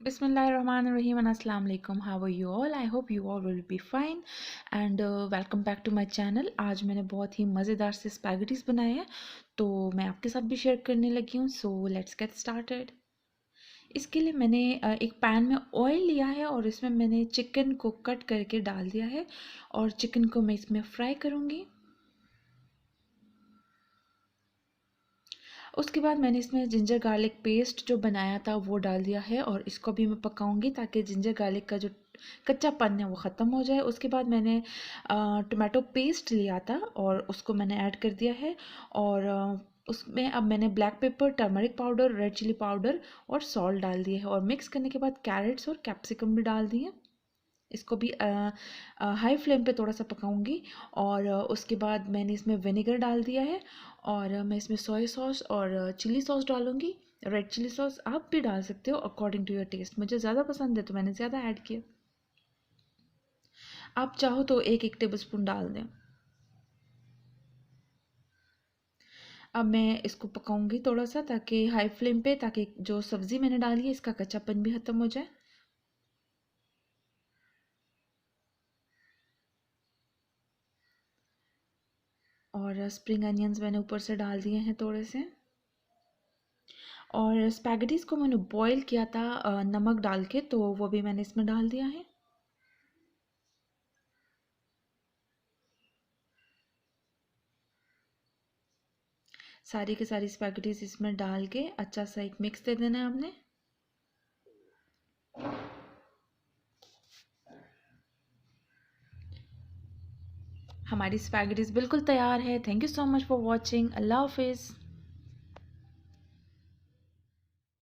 Bismillahirrahmanirrahim and Assalamu alaikum. How are you all? I hope you all will be fine and welcome back to my channel. आज मैंने बहुत ही मज़ेदार से spaghettis बनाए हैं तो मैं आपके साथ भी शेयर करने लगी हूँ. So let's get started. इसके लिए मैंने एक पैन में ऑयल लिया है और इसमें मैंने चिकन को कट करके डाल दिया है और चिकन को मैं इसमें फ्राई करूँगी. उसके बाद मैंने इसमें जिंजर गार्लिक पेस्ट जो बनाया था वो डाल दिया है और इसको भी मैं पकाऊंगी ताकि जिंजर गार्लिक का जो कच्चापन है वो ख़त्म हो जाए. उसके बाद मैंने टोमेटो पेस्ट लिया था और उसको मैंने ऐड कर दिया है और उसमें अब मैंने black pepper, turmeric powder, red chilli powder और सॉल्ट डाल दिए है और मिक्स करने के बाद कैरेट्स और कैप्सिकम भी डाल दिए. इसको भी हाई फ्लेम पे थोड़ा सा पकाऊंगी और उसके बाद मैंने इसमें विनेगर डाल दिया है और मैं इसमें सोया सॉस और चिली सॉस डालूंगी. रेड चिली सॉस आप भी डाल सकते हो अकॉर्डिंग टू योर टेस्ट. मुझे ज़्यादा पसंद है तो मैंने ज़्यादा ऐड किया. आप चाहो तो एक एक टेबल स्पून डाल दें. अब मैं इसको पकाऊंगी थोड़ा सा ताकि हाई फ्लेम पे, ताकि जो सब्ज़ी मैंने डाली है इसका कच्चापन भी ख़त्म हो जाए. और स्प्रिंग अनियंस मैंने ऊपर से डाल दिए हैं थोड़े से. और स्पैगेटीज़ को मैंने बॉईल किया था नमक डाल के, तो वो भी मैंने इसमें डाल दिया है. सारी की सारी स्पैगेटीज़ इसमें डाल के अच्छा सा एक मिक्स दे देना है हमने. हमारी स्पैगेटीज़ बिल्कुल तैयार है. Thank you so much for watching. अल्लाह हाफिज़.